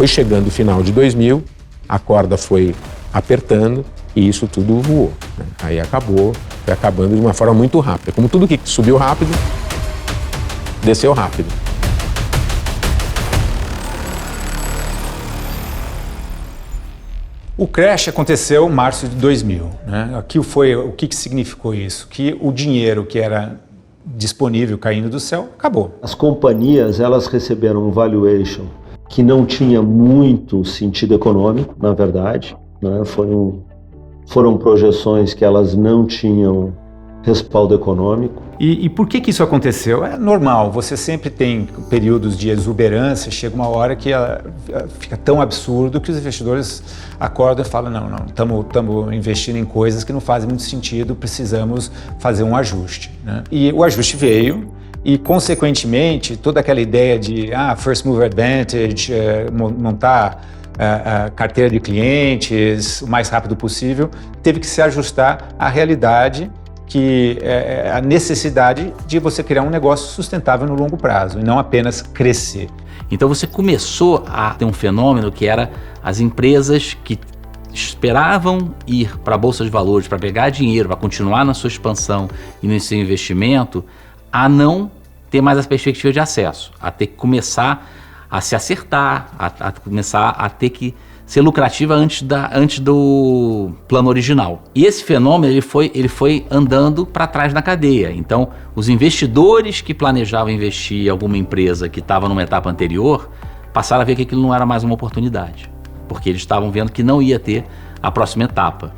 Foi chegando o final de 2000, a corda foi apertando e isso tudo voou, né? Aí acabou, foi acabando de uma forma muito rápida. Como tudo que subiu rápido, desceu rápido. O crash aconteceu em março de 2000, né? O que significou isso? Que o dinheiro que era disponível caindo do céu, acabou. As companhias, elas receberam um valuation que não tinha muito sentido econômico, na verdade, né? Foram projeções que elas não tinham respaldo econômico. E por que isso aconteceu? É normal, você sempre tem períodos de exuberância, chega uma hora que fica tão absurdo que os investidores acordam e falam, não, estamos investindo em coisas que não fazem muito sentido, precisamos fazer um ajuste, né? E o ajuste veio e, consequentemente, toda aquela ideia de first mover advantage, montar a carteira de clientes o mais rápido possível, teve que se ajustar à realidade, que é a necessidade de você criar um negócio sustentável no longo prazo e não apenas crescer. Então você começou a ter um fenômeno que era as empresas que esperavam ir para a Bolsa de Valores para pegar dinheiro, para continuar na sua expansão e no seu investimento, a não ter mais as perspectivas de acesso, a ter que começar a se acertar, a começar a ter que ser lucrativa antes do plano original. E esse fenômeno ele foi andando para trás na cadeia. Então, os investidores que planejavam investir em alguma empresa que estava numa etapa anterior, passaram a ver que aquilo não era mais uma oportunidade, porque eles estavam vendo que não ia ter a próxima etapa.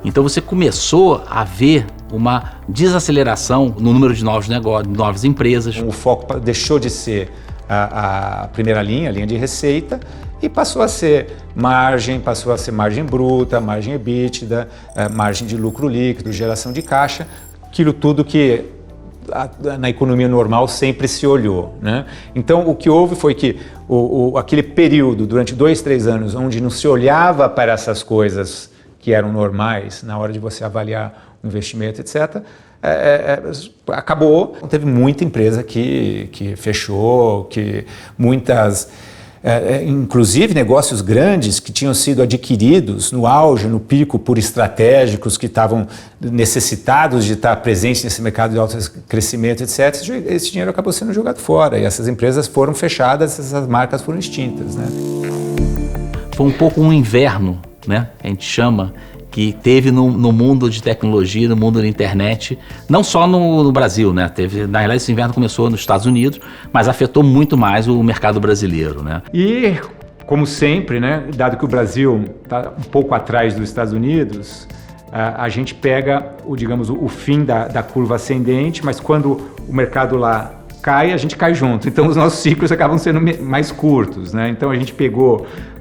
Então, você começou a ver uma desaceleração no número de novos negócios, de novas empresas. O foco deixou de ser a primeira linha, a linha de receita, e passou a ser margem bruta, margem EBITDA, margem de lucro líquido, geração de caixa, aquilo tudo que na economia normal sempre se olhou, né? Então, o que houve foi que aquele período, durante 2, 3 anos, onde não se olhava para essas coisas que eram normais na hora de você avaliar o investimento, etc., acabou. Teve muita empresa que fechou, que muitas... inclusive negócios grandes que tinham sido adquiridos no auge, no pico, por estratégicos que estavam necessitados de estar presentes nesse mercado de alto crescimento, etc. Esse dinheiro acabou sendo jogado fora e essas empresas foram fechadas, essas marcas foram extintas, né? Foi um pouco um inverno, né? A gente chama, que teve no mundo de tecnologia, no mundo da internet, não só no Brasil, né? Na realidade, esse inverno começou nos Estados Unidos, mas afetou muito mais o mercado brasileiro, né? E, como sempre, né, dado que o Brasil está um pouco atrás dos Estados Unidos, a gente pega o fim da curva ascendente, mas quando o mercado lá cai, a gente cai junto. Então, os nossos ciclos acabam sendo mais curtos, né? Então, a gente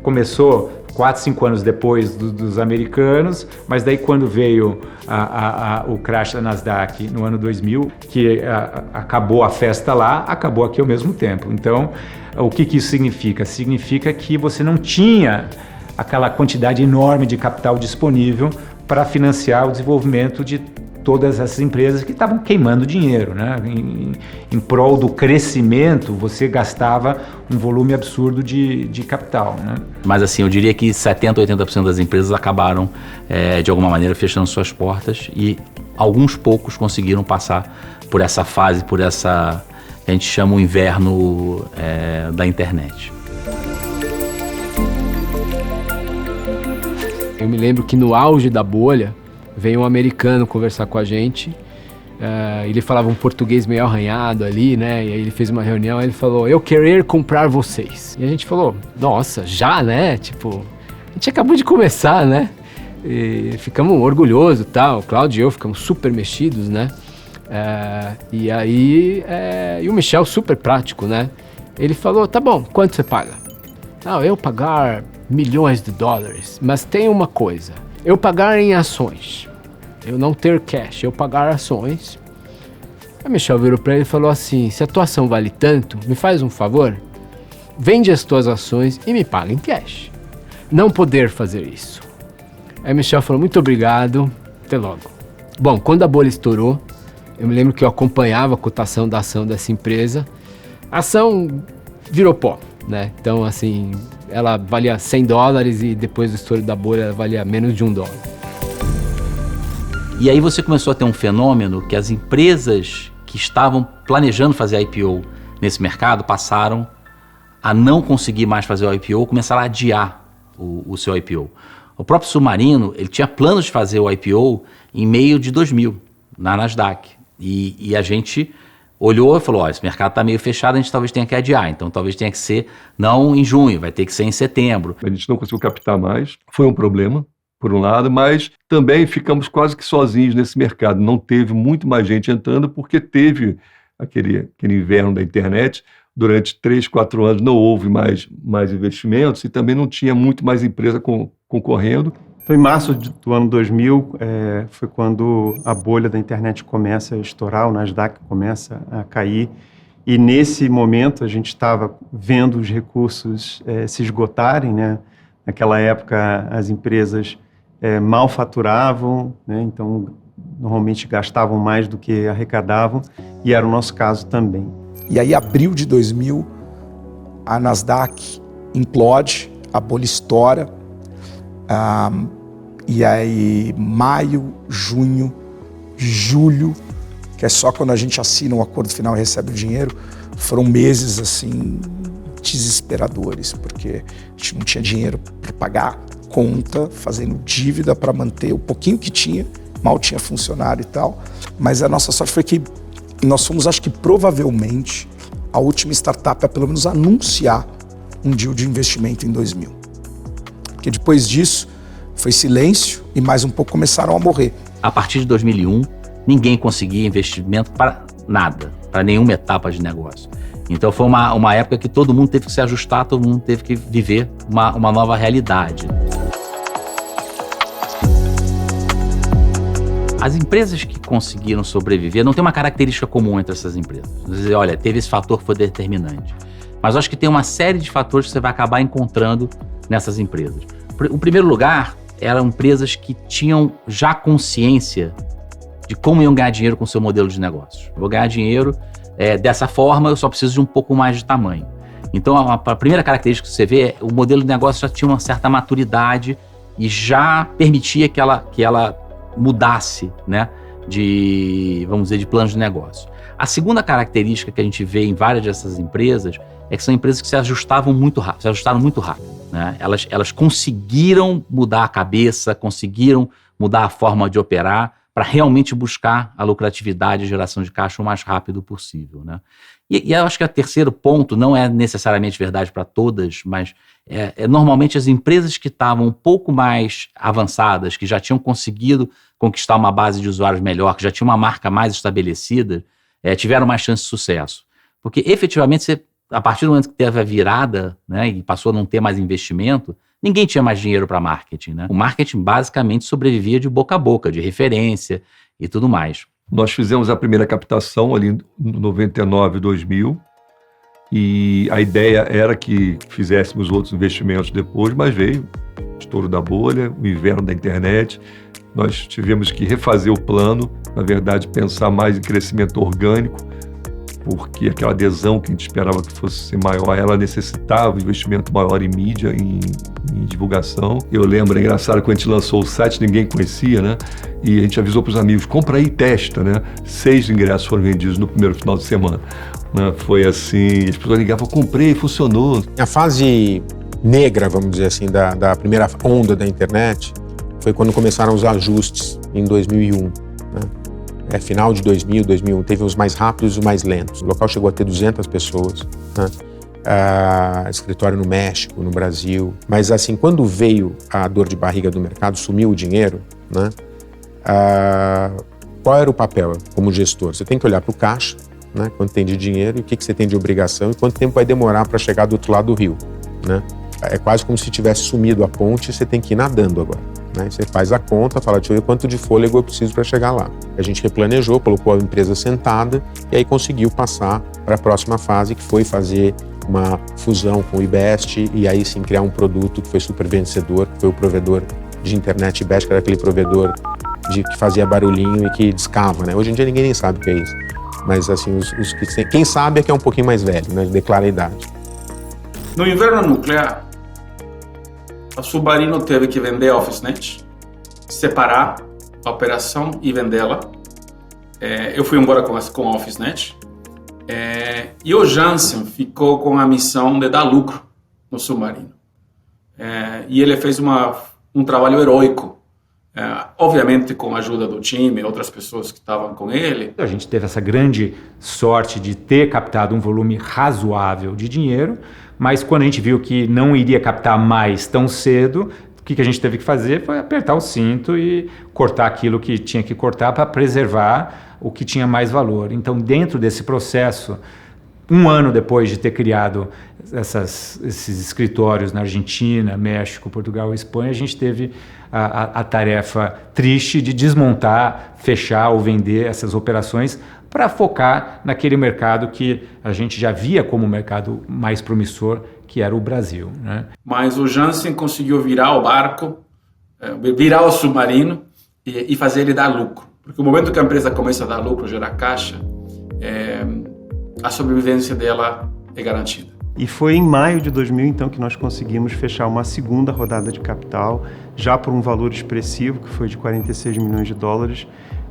começou 4, 5 anos depois dos americanos, mas daí quando veio o crash da Nasdaq no ano 2000, que acabou a festa lá, acabou aqui ao mesmo tempo. Então, o que isso significa? Significa que você não tinha aquela quantidade enorme de capital disponível para financiar o desenvolvimento de todas essas empresas que estavam queimando dinheiro, né? Em prol do crescimento, você gastava um volume absurdo de capital, né? Mas assim, eu diria que 70%, 80% das empresas acabaram, de alguma maneira, fechando suas portas e alguns poucos conseguiram passar por essa fase, por essa, que a gente chama o inverno da internet. Eu me lembro que no auge da bolha, veio um americano conversar com a gente, ele falava um português meio arranhado ali, né? E aí ele fez uma reunião, ele falou, eu querer comprar vocês. E a gente falou, nossa, já, né? Tipo, a gente acabou de começar, né? E ficamos orgulhosos e tal, o Cláudio e eu ficamos super mexidos, né? E aí, e o Michel super prático, né? Ele falou, tá bom, quanto você paga? Eu pagar milhões de dólares, mas tem uma coisa, eu pagar em ações, eu não ter cash, eu pagar ações. A Michel virou para ele e falou assim, se a tua ação vale tanto, me faz um favor, vende as tuas ações e me paga em cash. Não poder fazer isso. Aí Michel falou, muito obrigado, até logo. Bom, quando a bolha estourou, eu me lembro que eu acompanhava a cotação da ação dessa empresa, a ação virou pó, né? Então, assim, ela valia $100 e depois do estouro da bolha ela valia menos de $1. E aí você começou a ter um fenômeno que as empresas que estavam planejando fazer IPO nesse mercado passaram a não conseguir mais fazer o IPO, começaram a adiar o seu IPO. O próprio Submarino, ele tinha planos de fazer o IPO em meio de 2000, na Nasdaq. E a gente olhou e falou, esse mercado está meio fechado, a gente talvez tenha que adiar. Então talvez tenha que ser não em junho, vai ter que ser em setembro. A gente não conseguiu captar mais, foi um problema, por um lado, mas também ficamos quase que sozinhos nesse mercado. Não teve muito mais gente entrando porque teve aquele inverno da internet. Durante 3, 4 anos não houve mais investimentos e também não tinha muito mais empresa concorrendo. Então, em março do ano 2000, foi quando a bolha da internet começa a estourar, o Nasdaq começa a cair. E nesse momento a gente estava vendo os recursos se esgotarem, né? Naquela época as empresas mal faturavam, né? Então normalmente gastavam mais do que arrecadavam, e era o nosso caso também. E aí, abril de 2000, a Nasdaq implode, a bolha estoura. E aí, maio, junho, julho, que é só quando a gente assina o acordo final e recebe o dinheiro, foram meses assim desesperadores, porque a gente não tinha dinheiro para pagar conta, fazendo dívida para manter o pouquinho que tinha, mal tinha funcionário e tal. Mas a nossa sorte foi que nós fomos, acho que provavelmente, a última startup a pelo menos anunciar um deal de investimento em 2000. Porque depois disso, foi silêncio e mais um pouco começaram a morrer. A partir de 2001, ninguém conseguia investimento para nada, para nenhuma etapa de negócio. Então foi uma época que todo mundo teve que se ajustar, todo mundo teve que viver uma nova realidade. As empresas que conseguiram sobreviver, não tem uma característica comum entre essas empresas. Você diz, olha, teve esse fator que foi determinante. Mas eu acho que tem uma série de fatores que você vai acabar encontrando nessas empresas. O primeiro lugar, eram empresas que tinham já consciência de como iam ganhar dinheiro com o seu modelo de negócios. Eu vou ganhar dinheiro dessa forma, eu só preciso de um pouco mais de tamanho. Então, a primeira característica que você vê é o modelo de negócio já tinha uma certa maturidade e já permitia que ela mudasse, né, vamos dizer, de planos de negócio. A segunda característica que a gente vê em várias dessas empresas é que são empresas que se ajustaram muito rápido, né? Elas conseguiram mudar a cabeça, conseguiram mudar a forma de operar para realmente buscar a lucratividade e a geração de caixa o mais rápido possível, né? E eu acho que o terceiro ponto não é necessariamente verdade para todas, mas normalmente as empresas que estavam um pouco mais avançadas, que já tinham conseguido conquistar uma base de usuários melhor, que já tinham uma marca mais estabelecida, tiveram mais chance de sucesso. Porque efetivamente, a partir do momento que teve a virada, né, e passou a não ter mais investimento, ninguém tinha mais dinheiro para marketing, né? O marketing basicamente sobrevivia de boca a boca, de referência e tudo mais. Nós fizemos a primeira captação ali em 99, 2000, e a ideia era que fizéssemos outros investimentos depois, mas veio o estouro da bolha, o inverno da internet. Nós tivemos que refazer o plano, na verdade pensar mais em crescimento orgânico, porque aquela adesão que a gente esperava que fosse ser maior, ela necessitava investimento maior em mídia, em divulgação. Eu lembro, é engraçado, quando a gente lançou o site, ninguém conhecia, né? E a gente avisou para os amigos, compra aí e testa, né? 6 ingressos foram vendidos no primeiro final de semana. Né? Foi assim, as pessoas ligavam, comprei, funcionou. A fase negra, vamos dizer assim, da primeira onda da internet, foi quando começaram os ajustes, em 2001, né? Final de 2000, 2001, teve os mais rápidos e os mais lentos. O local chegou a ter 200 pessoas, né? Escritório no México, no Brasil. Mas assim, quando veio a dor de barriga do mercado, sumiu o dinheiro, né? Qual era o papel como gestor? Você tem que olhar para o caixa, né? Quanto tem de dinheiro, e o que você tem de obrigação e quanto tempo vai demorar para chegar do outro lado do rio, né? É quase como se tivesse sumido a ponte e você tem que ir nadando agora, né? Você faz a conta, fala, deixa eu ver quanto de fôlego eu preciso para chegar lá. A gente replanejou, colocou a empresa sentada e aí conseguiu passar para a próxima fase, que foi fazer uma fusão com o iBest e aí sim criar um produto que foi super vencedor, que foi o provedor de internet iBest, que era aquele provedor que fazia barulhinho e que discava, né? Hoje em dia ninguém nem sabe o que é isso. Mas assim, quem sabe é que é um pouquinho mais velho, né? Declara a idade. No inverno nuclear, a Submarino teve que vender a OfficeNet, separar a operação e vendê-la. Eu fui embora com a OfficeNet. E o Jansen ficou com a missão de dar lucro no Submarino. E ele fez um trabalho heróico, obviamente com a ajuda do time, outras pessoas que estavam com ele. A gente teve essa grande sorte de ter captado um volume razoável de dinheiro, mas quando a gente viu que não iria captar mais tão cedo, o que a gente teve que fazer foi apertar o cinto e cortar aquilo que tinha que cortar para preservar o que tinha mais valor. Então, dentro desse processo, um ano depois de ter criado esses escritórios na Argentina, México, Portugal e Espanha, a gente teve a tarefa triste de desmontar, fechar ou vender essas operações para focar naquele mercado que a gente já via como o mercado mais promissor, que era o Brasil, né? Mas o Jansen conseguiu virar o barco, virar o Submarino e fazer ele dar lucro. Porque no momento que a empresa começa a dar lucro, gerar caixa, a sobrevivência dela é garantida. E foi em maio de 2000, então, que nós conseguimos fechar uma segunda rodada de capital, já por um valor expressivo, que foi de 46 milhões de dólares,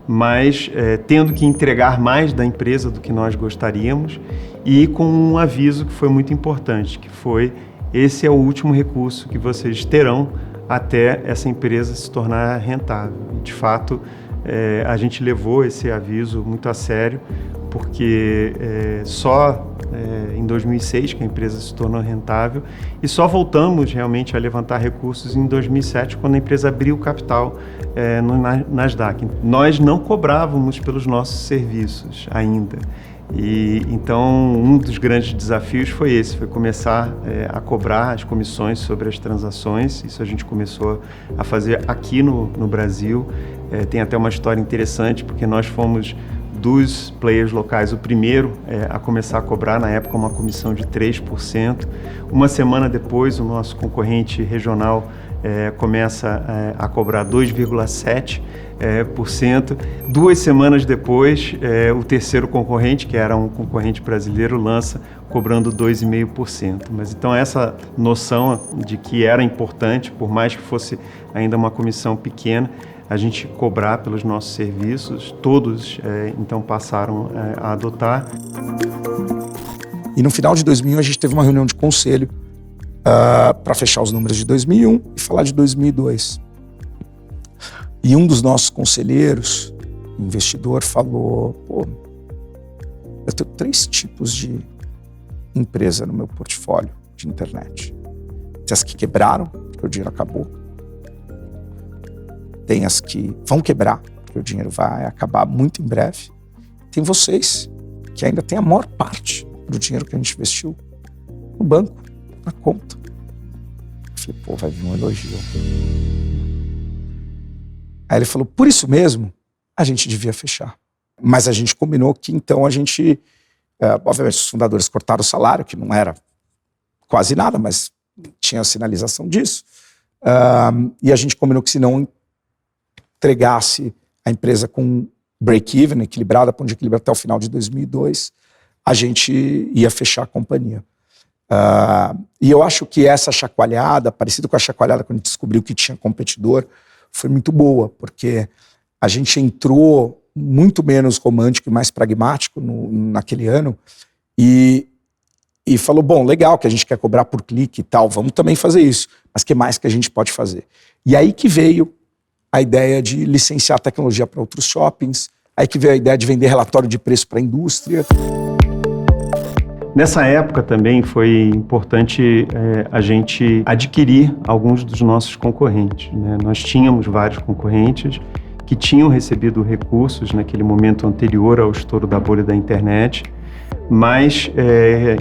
mas tendo que entregar mais da empresa do que nós gostaríamos e com um aviso que foi muito importante, que foi: esse é o último recurso que vocês terão até essa empresa se tornar rentável. E, de fato, a gente levou esse aviso muito a sério, porque só em 2006 que a empresa se tornou rentável e só voltamos realmente a levantar recursos em 2007, quando a empresa abriu capital no Nasdaq. Nós não cobrávamos pelos nossos serviços ainda. E então um dos grandes desafios foi começar a cobrar as comissões sobre as transações. Isso a gente começou a fazer aqui no Brasil. Tem até uma história interessante, porque nós fomos dos players locais o primeiro a começar a cobrar, na época, uma comissão de 3%. Uma semana depois, o nosso concorrente regional começa a cobrar 2,7%. 2 semanas depois, o terceiro concorrente, que era um concorrente brasileiro, lança cobrando 2,5%. Mas então essa noção de que era importante, por mais que fosse ainda uma comissão pequena, a gente cobrar pelos nossos serviços, todos então passaram a adotar. E no final de 2001 a gente teve uma reunião de conselho para fechar os números de 2001 e falar de 2002. E um dos nossos conselheiros, investidor, falou: pô, eu tenho 3 tipos de empresa no meu portfólio de internet. Tem as que quebraram, porque o dinheiro acabou. Tem as que vão quebrar, porque o dinheiro vai acabar muito em breve. Tem vocês, que ainda tem a maior parte do dinheiro que a gente investiu no banco, na conta. Eu falei: pô, vai vir um elogio. Aí ele falou: por isso mesmo, a gente devia fechar. Mas a gente combinou que então a gente... obviamente os fundadores cortaram o salário, que não era quase nada, mas tinha a sinalização disso. E a gente combinou que se não entregasse a empresa com break-even, equilibrada, ponto de equilíbrio até o final de 2002, a gente ia fechar a companhia. E eu acho que essa chacoalhada, parecida com a chacoalhada quando a gente descobriu que tinha competidor, foi muito boa, porque a gente entrou muito menos romântico e mais pragmático naquele ano e falou: bom, legal que a gente quer cobrar por clique e tal, vamos também fazer isso, mas o que mais que a gente pode fazer? E aí que veio a ideia de licenciar a tecnologia para outros shoppings, aí que veio a ideia de vender relatório de preço para a indústria. Nessa época também foi importante a gente adquirir alguns dos nossos concorrentes, né? Nós tínhamos vários concorrentes que tinham recebido recursos naquele momento anterior ao estouro da bolha da internet, mas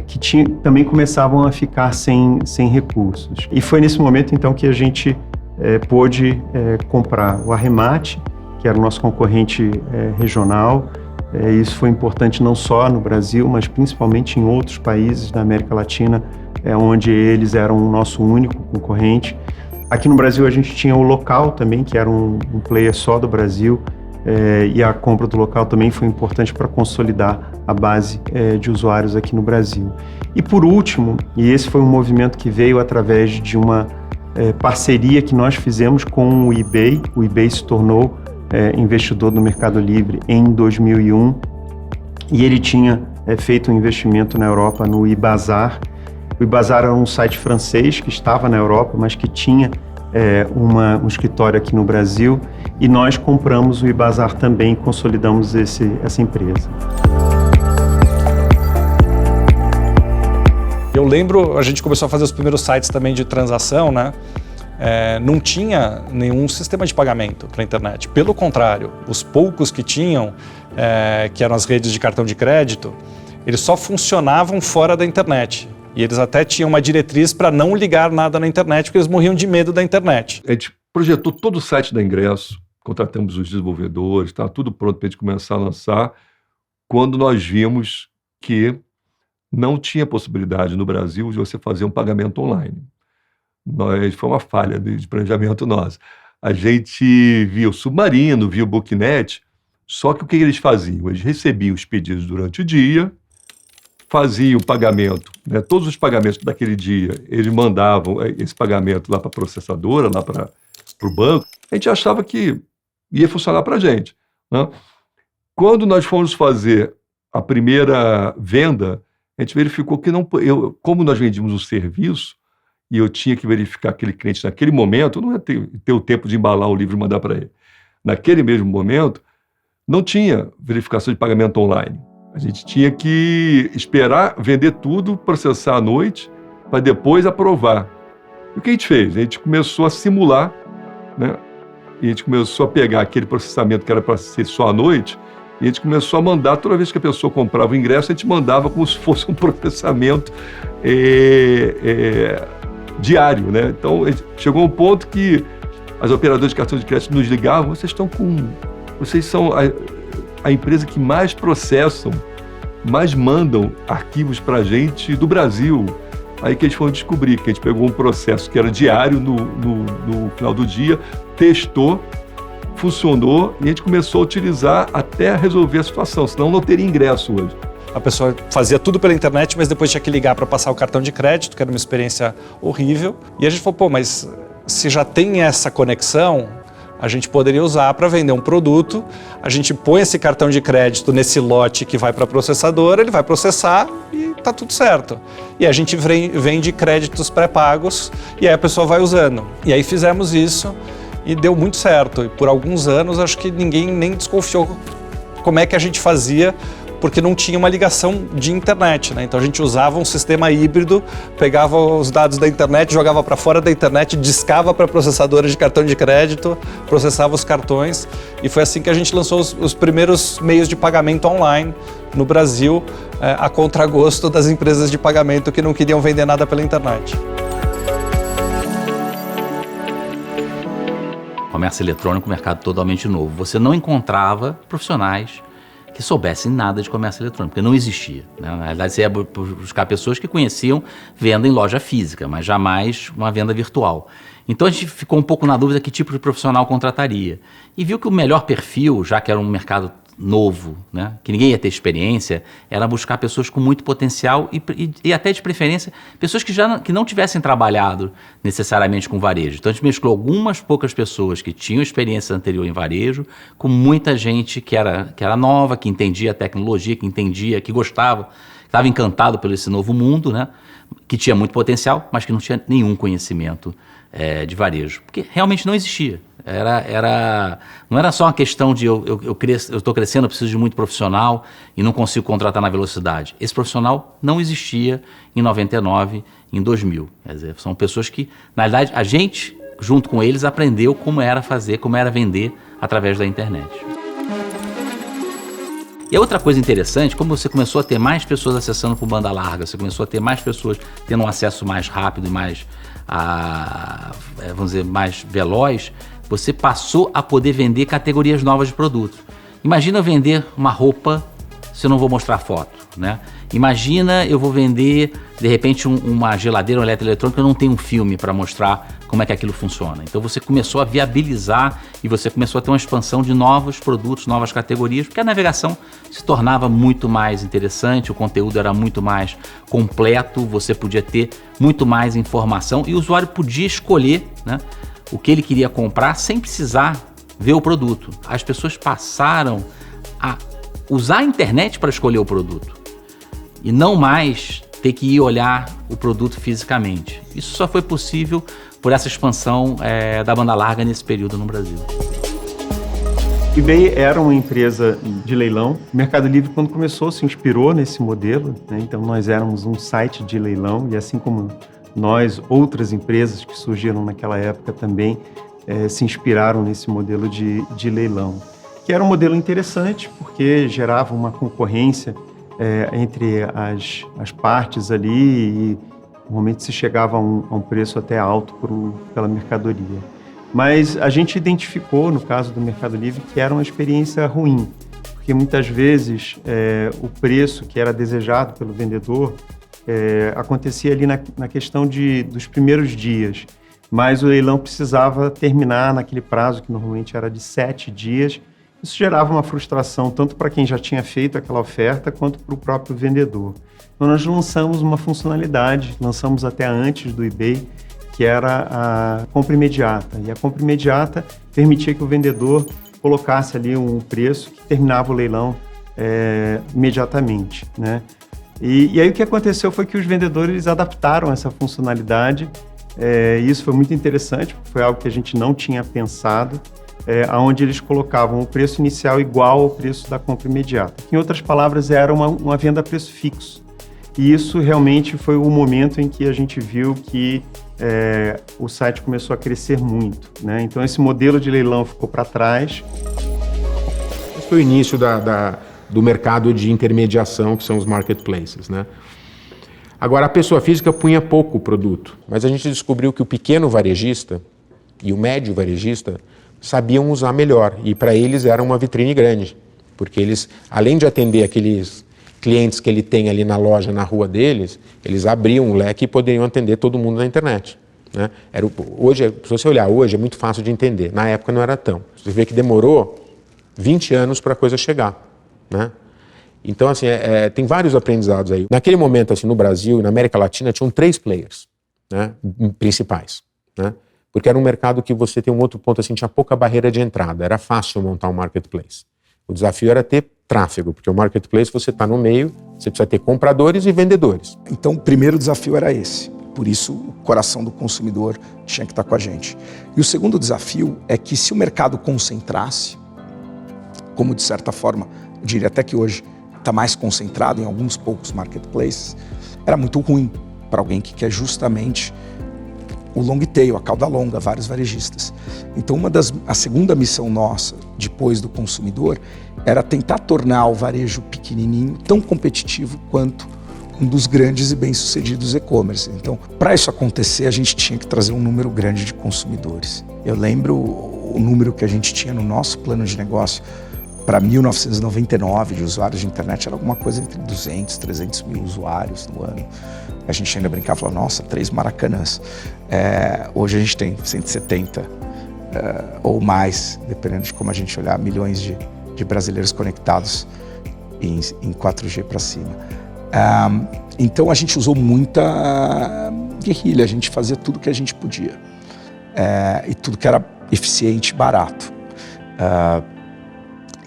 que também começavam a ficar sem recursos. E foi nesse momento então que a gente pôde comprar o Arremate, que era o nosso concorrente regional. Isso foi importante não só no Brasil, mas principalmente em outros países da América Latina, onde eles eram o nosso único concorrente. Aqui no Brasil a gente tinha o Local também, que era um player só do Brasil, e a compra do Local também foi importante para consolidar a base de usuários aqui no Brasil. E por último, e esse foi um movimento que veio através de uma parceria que nós fizemos com o eBay. O eBay se tornou investidor do Mercado Livre em 2001 e ele tinha feito um investimento na Europa no eBazaar. O eBazaar era um site francês que estava na Europa, mas que tinha um escritório aqui no Brasil, e nós compramos o eBazaar também e consolidamos essa empresa. Eu lembro, a gente começou a fazer os primeiros sites também de transação, né? Não tinha nenhum sistema de pagamento para a internet. Pelo contrário, os poucos que tinham, que eram as redes de cartão de crédito, eles só funcionavam fora da internet. E eles até tinham uma diretriz para não ligar nada na internet, porque eles morriam de medo da internet. A gente projetou todo o site da Ingresso, contratamos os desenvolvedores, estava tudo pronto para a gente começar a lançar, quando nós vimos que não tinha possibilidade no Brasil de você fazer um pagamento online. Foi uma falha de planejamento nossa. A gente via o Submarino, via o Booknet, só que o que eles faziam? Eles recebiam os pedidos durante o dia, faziam o pagamento, né? Todos os pagamentos daquele dia, eles mandavam esse pagamento lá para a processadora, lá para o banco. A gente achava que ia funcionar para a gente, né? Quando nós fomos fazer a primeira venda, a gente verificou que não, como nós vendíamos um serviço, e eu tinha que verificar aquele cliente naquele momento, eu não ia ter o tempo de embalar o livro e mandar para ele. Naquele mesmo momento, não tinha verificação de pagamento online. A gente tinha que esperar vender tudo, processar à noite, para depois aprovar. E o que a gente fez? A gente começou a simular, né? E a gente começou a pegar aquele processamento que era para ser só à noite, e a gente começou a mandar, toda vez que a pessoa comprava o ingresso, a gente mandava como se fosse um processamento diário, né? Então, chegou um ponto que as operadoras de cartão de crédito nos ligavam: vocês são a empresa que mais processam, mais mandam arquivos para a gente do Brasil. Aí que eles foram descobrir que a gente pegou um processo que era diário no final do dia, testou, funcionou, e a gente começou a utilizar até resolver a situação, senão não teria ingresso hoje. A pessoa fazia tudo pela internet, mas depois tinha que ligar para passar o cartão de crédito, que era uma experiência horrível. E a gente falou, mas se já tem essa conexão, a gente poderia usar para vender um produto. A gente põe esse cartão de crédito nesse lote que vai para a processadora, ele vai processar e tá tudo certo. E a gente vende créditos pré-pagos e aí a pessoa vai usando. E aí fizemos isso e deu muito certo. E por alguns anos acho que ninguém nem desconfiou como é que a gente fazia, porque não tinha uma ligação de internet, né? Então a gente usava um sistema híbrido, pegava os dados da internet, jogava para fora da internet, discava para processadora de cartão de crédito, processava os cartões, e foi assim que a gente lançou os primeiros meios de pagamento online no Brasil, a contragosto das empresas de pagamento que não queriam vender nada pela internet. Comércio eletrônico, mercado totalmente novo. Você não encontrava profissionais que soubessem nada de comércio eletrônico, porque não existia, né? Na realidade, você ia buscar pessoas que conheciam venda em loja física, mas jamais uma venda virtual. Então a gente ficou um pouco na dúvida que tipo de profissional contrataria. E viu que o melhor perfil, já que era um mercado novo, né, que ninguém ia ter experiência, era buscar pessoas com muito potencial e até de preferência pessoas que não tivessem trabalhado necessariamente com varejo. Então a gente mesclou algumas poucas pessoas que tinham experiência anterior em varejo com muita gente que era nova, que entendia a tecnologia, que entendia, que gostava, estava encantado pelo esse novo mundo, né, que tinha muito potencial, mas que não tinha nenhum conhecimento de varejo, porque realmente não existia. Não era só uma questão de eu estou crescendo, eu preciso de muito profissional e não consigo contratar na velocidade. Esse profissional não existia em 99, em 2000. Quer dizer, são pessoas que, na verdade, a gente, junto com eles, aprendeu como era fazer, como era vender através da internet. E a outra coisa interessante, como você começou a ter mais pessoas acessando por banda larga, você começou a ter mais pessoas tendo um acesso mais rápido e mais, vamos dizer, mais veloz, você passou a poder vender categorias novas de produtos. Imagina vender uma roupa se eu não vou mostrar foto, né? Imagina eu vou vender, de repente, uma geladeira ou eletroeletrônica, eu não tenho um filme para mostrar como é que aquilo funciona. Então você começou a viabilizar e você começou a ter uma expansão de novos produtos, novas categorias, porque a navegação se tornava muito mais interessante, o conteúdo era muito mais completo, você podia ter muito mais informação e o usuário podia escolher, né, o que ele queria comprar sem precisar ver o produto. As pessoas passaram a usar a internet para escolher o produto e não mais ter que ir olhar o produto fisicamente. Isso só foi possível por essa expansão da banda larga nesse período no Brasil. O eBay era uma empresa de leilão. O Mercado Livre, quando começou, se inspirou nesse modelo, né? Então nós éramos um site de leilão e assim como nós, outras empresas que surgiram naquela época também se inspiraram nesse modelo de leilão, que era um modelo interessante porque gerava uma concorrência entre as partes ali e normalmente se chegava a um preço até alto pela mercadoria. Mas a gente identificou, no caso do Mercado Livre, que era uma experiência ruim, porque muitas vezes o preço que era desejado pelo vendedor acontecia ali na questão dos primeiros dias, mas o leilão precisava terminar naquele prazo que normalmente era de 7 dias. Isso gerava uma frustração tanto para quem já tinha feito aquela oferta quanto para o próprio vendedor. Então nós lançamos uma funcionalidade, lançamos até antes do eBay, que era a compra imediata. E a compra imediata permitia que o vendedor colocasse ali um preço que terminava o leilão imediatamente, né? E aí o que aconteceu foi que os vendedores adaptaram essa funcionalidade. E isso foi muito interessante, porque foi algo que a gente não tinha pensado. Onde eles colocavam o preço inicial igual ao preço da compra imediata. Em outras palavras, era uma venda a preço fixo. E isso realmente foi o momento em que a gente viu que o site começou a crescer muito, né? Então, esse modelo de leilão ficou para trás. Esse foi o início do mercado de intermediação, que são os marketplaces, né? Agora, a pessoa física punha pouco produto, mas a gente descobriu que o pequeno varejista e o médio varejista sabiam usar melhor, e para eles era uma vitrine grande, porque eles, além de atender aqueles clientes que ele tem ali na loja, na rua deles, eles abriam um leque e poderiam atender todo mundo na internet, né? Hoje, se você olhar hoje, é muito fácil de entender, na época não era tão. Você vê que demorou 20 anos para a coisa chegar, né? Então, assim, tem vários aprendizados aí. Naquele momento, assim, no Brasil e na América Latina, tinham 3 players, né, principais, né? Porque era um mercado que você tem um outro ponto, assim, tinha pouca barreira de entrada, era fácil montar um marketplace. O desafio era ter tráfego, porque o marketplace você está no meio, você precisa ter compradores e vendedores. Então o primeiro desafio era esse, por isso o coração do consumidor tinha que estar com a gente. E o segundo desafio é que se o mercado concentrasse, como de certa forma, eu diria até que hoje está mais concentrado em alguns poucos marketplaces, era muito ruim para alguém que quer justamente o long tail, a cauda longa, vários varejistas. Então a segunda missão nossa, depois do consumidor, era tentar tornar o varejo pequenininho tão competitivo quanto um dos grandes e bem-sucedidos e-commerce. Então, para isso acontecer, a gente tinha que trazer um número grande de consumidores. Eu lembro o número que a gente tinha no nosso plano de negócio para 1999 de usuários de internet, era alguma coisa entre 200, 300 mil usuários no ano. A gente ainda brincava, falava, nossa, 3 Maracanãs. Hoje a gente tem 170 ou mais, dependendo de como a gente olhar, milhões de brasileiros conectados em 4G para cima. Então a gente usou muita guerrilha, a gente fazia tudo que a gente podia. E tudo que era eficiente e barato.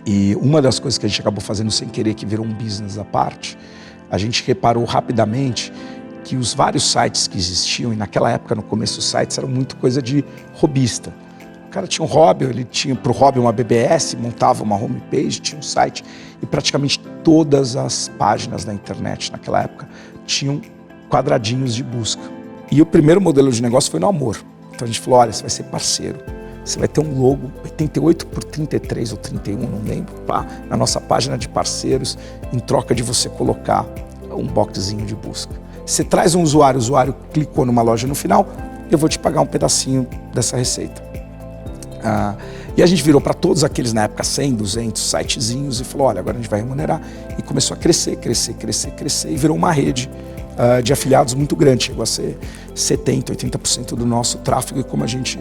E uma das coisas que a gente acabou fazendo sem querer, que virou um business à parte, a gente reparou rapidamente que os vários sites que existiam, e naquela época, no começo, os sites eram muito coisa de hobbyista. O cara tinha um hobby, ele tinha para o hobby uma BBS, montava uma homepage, tinha um site, e praticamente todas as páginas da internet naquela época tinham quadradinhos de busca. E o primeiro modelo de negócio foi no amor. Então a gente falou, olha, você vai ser parceiro. Você vai ter um logo 88 por 33 ou 31, não lembro, na nossa página de parceiros, em troca de você colocar um boxzinho de busca. Você traz um usuário, o usuário clicou numa loja no final, eu vou te pagar um pedacinho dessa receita. E a gente virou para todos aqueles, na época, 100, 200 sitezinhos e falou, olha, agora a gente vai remunerar. E começou a crescer e virou uma rede de afiliados muito grande. Chegou a ser 70%, 80% do nosso tráfego e como a gente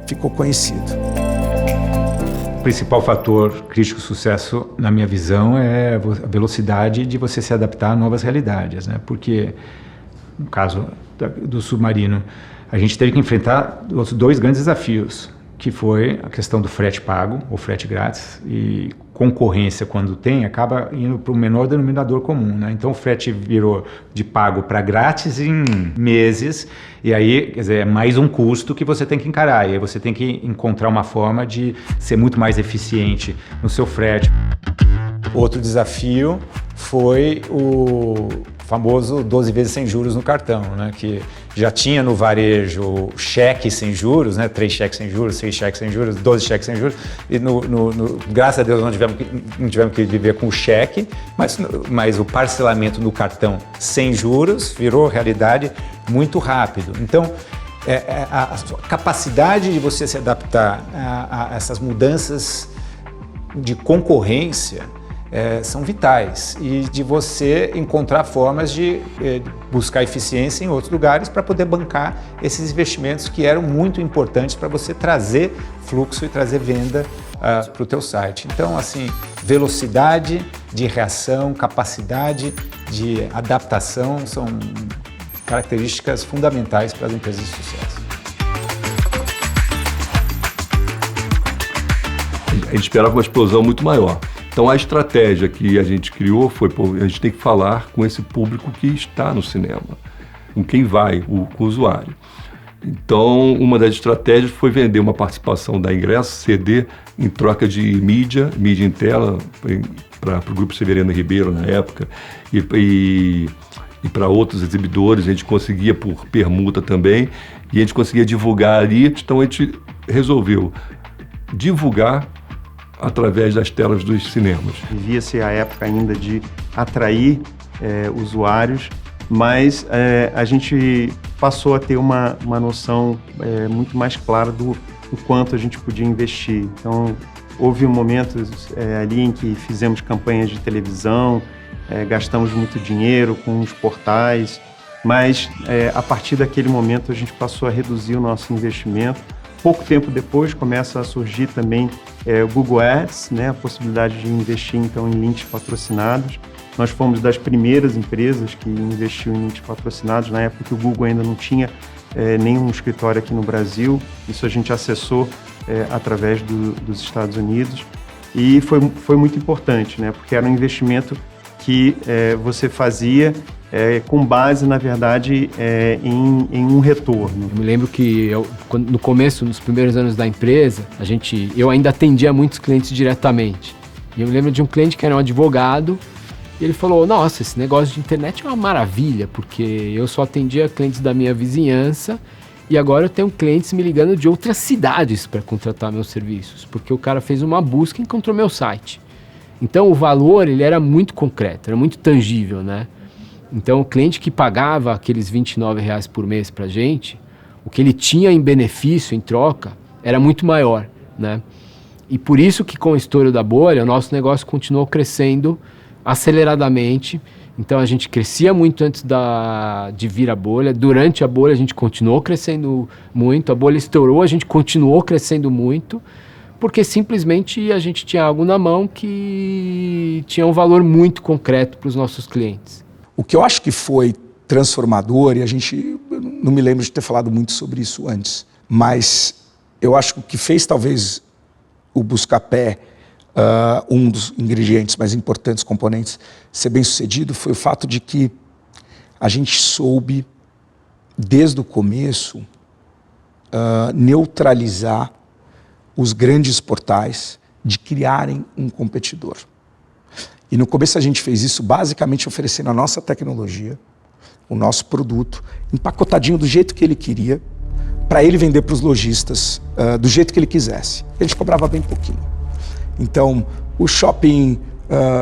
ficou conhecido. O principal fator crítico de sucesso, na minha visão, é a velocidade de você se adaptar a novas realidades, né? Porque, no caso do submarino, a gente teve que enfrentar os 2 grandes desafios, que foi a questão do frete pago, ou frete grátis, e concorrência, quando tem, acaba indo para o menor denominador comum, né? Então o frete virou de pago para grátis em meses, e aí, quer dizer, é mais um custo que você tem que encarar, e aí você tem que encontrar uma forma de ser muito mais eficiente no seu frete. Outro desafio foi o famoso 12 vezes sem juros no cartão, né? Que já tinha no varejo cheque sem juros, né? 3 cheques sem juros, 6 cheques sem juros, 12 cheques sem juros, e graças a Deus não tivemos que viver com o cheque, mas o parcelamento no cartão sem juros virou realidade muito rápido. Então, a capacidade de você se adaptar a essas mudanças de concorrência são vitais, e de você encontrar formas de buscar eficiência em outros lugares para poder bancar esses investimentos que eram muito importantes para você trazer fluxo e trazer venda para o teu site. Então, assim, velocidade de reação, capacidade de adaptação são características fundamentais para as empresas de sucesso. A gente esperava uma explosão muito maior. Então a estratégia que a gente criou foi, a gente tem que falar com esse público que está no cinema, com quem vai, com o usuário. Então uma das estratégias foi vender uma participação da Ingresso CD em troca de mídia em tela para o Grupo Severino Ribeiro na época e para outros exibidores. A gente conseguia por permuta também, e a gente conseguia divulgar ali. Então a gente resolveu divulgar através das telas dos cinemas. Vivia-se a época ainda de atrair usuários, mas a gente passou a ter uma noção muito mais clara do quanto a gente podia investir. Então, houve momentos ali em que fizemos campanhas de televisão, gastamos muito dinheiro com os portais, mas a partir daquele momento a gente passou a reduzir o nosso investimento. Pouco tempo depois começa a surgir também o Google Ads, né, a possibilidade de investir então em links patrocinados. Nós fomos das primeiras empresas que investiu em links patrocinados, na época que o Google ainda não tinha nenhum escritório aqui no Brasil. Isso a gente acessou através dos Estados Unidos, e foi muito importante, né, porque era um investimento que você fazia com base, na verdade, em um retorno. Eu me lembro que no começo, nos primeiros anos da empresa, eu ainda atendia muitos clientes diretamente. E eu me lembro de um cliente que era um advogado, e ele falou, nossa, esse negócio de internet é uma maravilha, porque eu só atendia clientes da minha vizinhança, e agora eu tenho clientes me ligando de outras cidades para contratar meus serviços, porque o cara fez uma busca e encontrou meu site. Então o valor, ele era muito concreto, era muito tangível, né? Então o cliente que pagava aqueles R$29 por mês pra gente, o que ele tinha em benefício, em troca, era muito maior, né? E por isso que com o estouro da bolha, o nosso negócio continuou crescendo aceleradamente. Então a gente crescia muito antes de vir a bolha, durante a bolha a gente continuou crescendo muito, a bolha estourou, a gente continuou crescendo muito, porque simplesmente a gente tinha algo na mão que tinha um valor muito concreto para os nossos clientes. O que eu acho que foi transformador, e eu não me lembro de ter falado muito sobre isso antes, mas eu acho que o que fez talvez o Buscapé, um dos ingredientes mais importantes, componentes, ser bem sucedido, foi o fato de que a gente soube, desde o começo, neutralizar os grandes portais de criarem um competidor. E no começo a gente fez isso basicamente oferecendo a nossa tecnologia, o nosso produto, empacotadinho do jeito que ele queria, para ele vender para os lojistas do jeito que ele quisesse. A gente cobrava bem pouquinho. Então, o shopping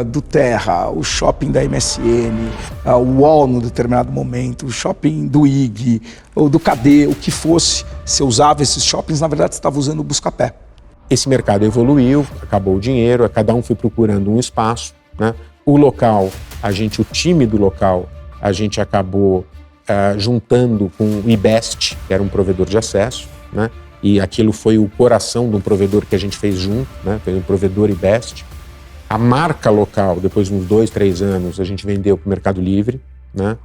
do Terra, o shopping da MSN, o UOL no determinado momento, o shopping do IG, ou do KD, o que fosse, se usava esses shoppings, na verdade você estava usando o Buscapé. esse mercado evoluiu, acabou o dinheiro, cada um foi procurando um espaço, né? O local, o time do local, a gente acabou juntando com o IBEST, que era um provedor de acesso, né? E aquilo foi o coração de um provedor que a gente fez junto, né? Foi um provedor IBEST. A marca local, depois de uns 2, 3 anos, a gente vendeu para o Mercado Livre, né?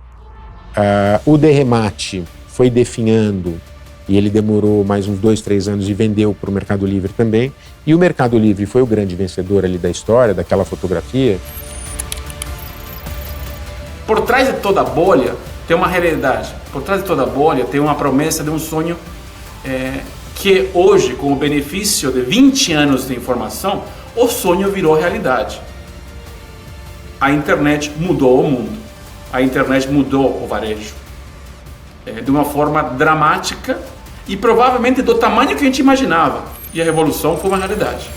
O Derremate foi definhando e ele demorou mais uns 2, 3 anos e vendeu para o Mercado Livre também. E o Mercado Livre foi o grande vencedor ali da história, daquela fotografia. Por trás de toda bolha tem uma realidade. Por trás de toda bolha tem uma promessa de um sonho que hoje, com o benefício de 20 anos de informação, o sonho virou realidade. A internet mudou o mundo. A internet mudou o varejo. De uma forma dramática e provavelmente do tamanho que a gente imaginava. E a revolução foi uma realidade.